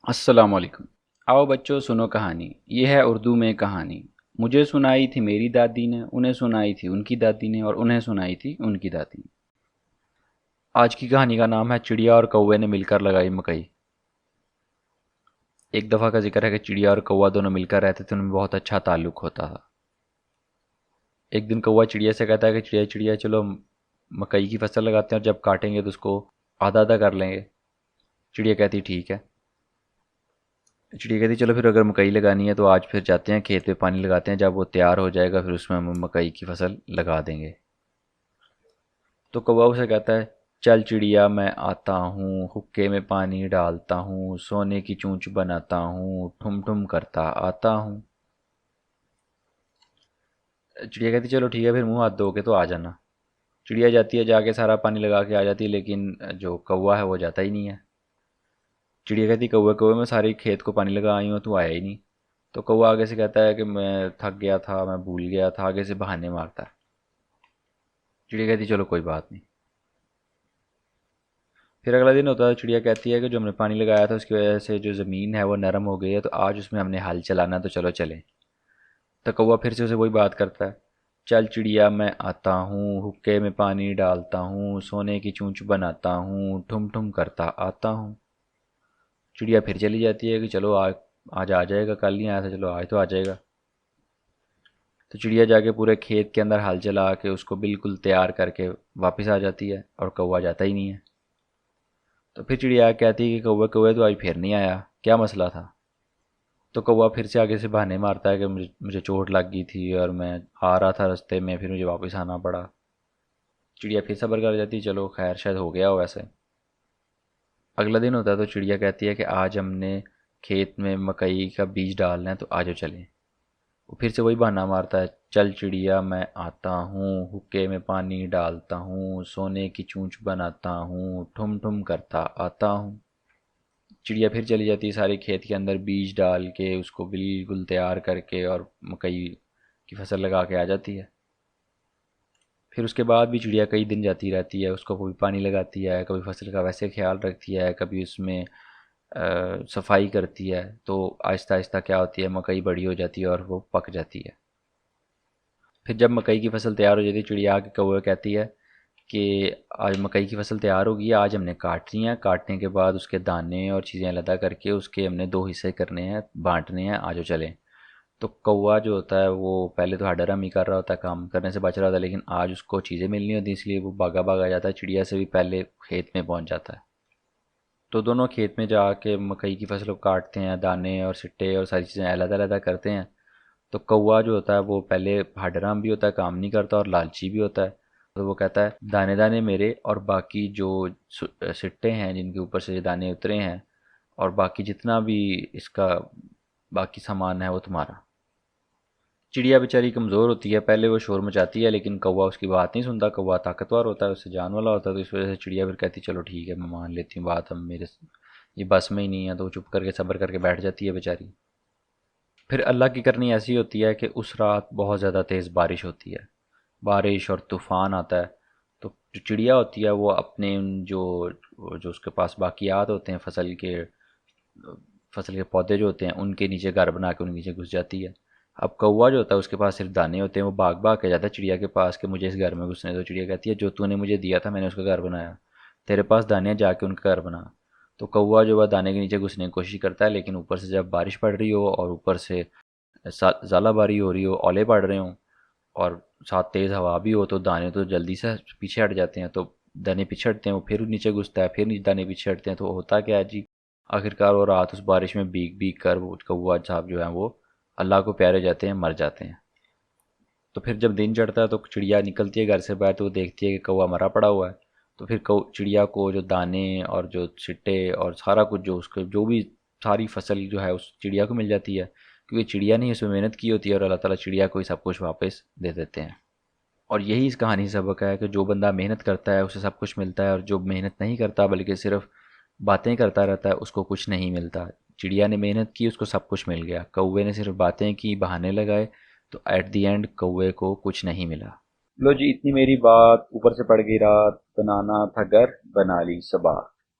अस्सलाम वालेकुम। आओ बच्चों सुनो कहानी। ये है उर्दू में कहानी। मुझे सुनाई थी मेरी दादी ने, उन्हें सुनाई थी उनकी दादी ने, और उन्हें सुनाई थी उनकी दादी ने। आज की कहानी का नाम है चिड़िया और कौवे ने मिलकर लगाई मकई। एक दफ़ा का जिक्र है कि चिड़िया और कौवा दोनों मिलकर रहते थे, उनमें बहुत अच्छा ताल्लुक होता था। एक दिन कौवा चिड़िया से कहता है कि चिड़िया चिड़िया चलो मकई की फसल लगाते हैं और जब काटेंगे तो उसको आधा आधा कर लेंगे। चिड़िया कहती ठीक है। चिड़िया कहती चलो फिर अगर मकई लगानी है तो आज फिर जाते हैं खेत पे, पानी लगाते हैं, जब वो तैयार हो जाएगा फिर उसमें हम मकई की फसल लगा देंगे। तो कौवा उसे कहता है चल चिड़िया मैं आता हूँ, हुक्के में पानी डालता हूँ, सोने की चूंच बनाता हूँ, ठुम ठुम करता आता हूँ। चिड़िया कहती चलो ठीक है, फिर मुंह हाथ धो के तो आ जाना। चिड़िया जाती है, जाके सारा पानी लगा के आ जाती है, लेकिन जो कौवा है वो जाता ही नहीं है। चिड़िया कहती कौवे कौवे मैं सारी खेत को पानी लगा आई हूँ, तू आया ही नहीं। तो कौवा आगे से कहता है कि मैं थक गया था, मैं भूल गया था, आगे से बहाने मारता है। चिड़िया कहती चलो कोई बात नहीं। फिर अगला दिन होता है, चिड़िया कहती है कि जो हमने पानी लगाया था उसकी वजह से जो ज़मीन है वो नरम हो गई है, तो आज उसमें हमने हल चलाना है, तो चलो चलें। तो कौवा फिर से उसे वही बात करता है चल चिड़िया मैं आता हूँ, हुक्के में पानी डालता हूँ, सोने की चूंच बनाता हूँ, ठुम ठुम करता आता हूँ। चिड़िया फिर चली जाती है कि चलो आज आ जाएगा, कल नहीं आया था, चलो आज तो आ जाएगा। तो चिड़िया जाके पूरे खेत के अंदर हल चला के उसको बिल्कुल तैयार करके वापस आ जाती है, और कौवा जाता ही नहीं है। तो फिर चिड़िया कहती है कि कौवे कौवे तो आज फिर नहीं आया, क्या मसला था। तो कौवा फिर से आगे से बहाने मारता है कि मुझे मुझे चोट लग गई थी और मैं आ रहा था रास्ते में, फिर मुझे वापस आना पड़ा। चिड़िया फिर सब्र कर जाती है, चलो खैर शायद हो गया हो वैसे। अगला दिन होता है तो चिड़िया कहती है कि आज हमने खेत में मकई का बीज डालना है, तो आज चलें। वो फिर से वही बहाना मारता है चल चिड़िया मैं आता हूँ, हुक्के में पानी डालता हूँ, सोने की चूंच बनाता हूँ, ठुम ठुम करता आता हूँ। चिड़िया फिर चली जाती है सारे खेत के अंदर बीज डाल के उसको बिल्कुल तैयार करके, और मकई की फसल लगा के आ जाती है। फिर उसके बाद भी चिड़िया कई दिन जाती रहती है, उसको कभी पानी लगाती है, कभी फसल का वैसे ख्याल रखती है, कभी उसमें सफाई करती है। तो आहिस्ता आहिस्ता क्या होती है, मकई बड़ी हो जाती है और वो पक जाती है। फिर जब मकई की फसल तैयार हो जाती है, चिड़िया आके कौवे कहती है कि आज मकई की फसल तैयार होगी है, आज हमने काटनी है, काटने के बाद उसके दाने और चीज़ें अलग करके उसके हमने दो हिस्से करने हैं, बांटने हैं, आजो चलें। तो कौवा जो होता है वो पहले तो हडरम ही कर रहा होता है, काम करने से बच रहा होता है, लेकिन आज उसको चीज़ें मिलनी होती है, इसलिए वो भागा भागा जाता है, चिड़िया से भी पहले खेत में पहुंच जाता है। तो दोनों खेत में जाके मकई की फसल को काटते हैं, दाने और सिट्टे और सारी चीज़ें अलग अलग करते हैं। तो कौवा जो होता है वो पहले हडराम भी होता है, काम नहीं करता, और लालची भी होता है। तो वो कहता है दाने दाने मेरे, और बाकी जो सिट्टे हैं जिनके ऊपर से दाने उतरे हैं, और बाकी जितना भी इसका बाकी सामान है वो तुम्हारा। चिड़िया बेचारी कमज़ोर होती है, पहले वो शोर मचाती है, लेकिन कौवा उसकी बात नहीं सुनता। कौवा ताकतवर होता है, उससे जान वाला होता है, तो इस वजह से चिड़िया फिर कहती चलो ठीक है, मैं मान लेती हूँ बात, हम मेरे ये बस में ही नहीं है। तो वो चुप करके सब्र करके बैठ जाती है बेचारी। फिर अल्लाह की करनी ऐसी होती है कि उस रात बहुत ज़्यादा तेज़ बारिश होती है, बारिश और तूफ़ान आता है। तो जो चिड़िया होती है वो अपने जो जो उसके पास बाकियात होते हैं फसल के पौधे जो होते हैं उनके नीचे घर बना के उनके नीचे घुस जाती है। अब कौवा जो होता है उसके पास सिर्फ दाने होते हैं, वो भाग भाग के जाता है चिड़िया के पास कि मुझे इस घर में घुसने दो। चिड़िया कहती है जो तूने मुझे दिया था मैंने उसका घर बनाया, तेरे पास दाने हैं, जाके उनका घर बना। तो कौवा जो है दाने के नीचे घुसने की कोशिश करता है, लेकिन ऊपर से जब बारिश पड़ रही हो और ऊपर से ज़ालाबारी हो रही हो, ओले पड़ रहे हों, और साथ तेज़ हवा भी हो, तो दाने तो जल्दी से पीछे हट जाते हैं। तो दाने पीछे हटते हैं, वो फिर नीचे घुसता है, फिर नीचे दाने पीछे हटते हैं, तो होता क्या है जी, आखिरकार वो रात उस बारिश में भीग भीग कर वो कौवा साहब जो है वो अल्लाह को प्यारे जाते हैं, मर जाते हैं। तो फिर जब दिन चढ़ता है तो चिड़िया निकलती है घर से बाहर, तो वो देखती है कि कौवा मरा पड़ा हुआ है। तो फिर चिड़िया को जो दाने और जो छिट्टे और सारा कुछ जो उसको जो भी सारी फसल जो है उस चिड़िया को मिल जाती है, क्योंकि चिड़िया ने उसमें मेहनत की होती है, और अल्लाह ताला चिड़िया को ही सब कुछ वापस दे देते हैं। और यही इस कहानी से सबक है कि जो बंदा मेहनत करता है उसे सब कुछ मिलता है, और जो मेहनत नहीं करता बल्कि सिर्फ बातें करता रहता है उसको कुछ नहीं मिलता। चिड़िया ने मेहनत की, उसको सब कुछ मिल गया। कौवे ने सिर्फ बातें की, बहाने लगाए, तो एट दी एंड कौवे को कुछ नहीं मिला। लो जी, इतनी मेरी बात, ऊपर से पड़ गई रात, बनाना था घर, बना ली सबा।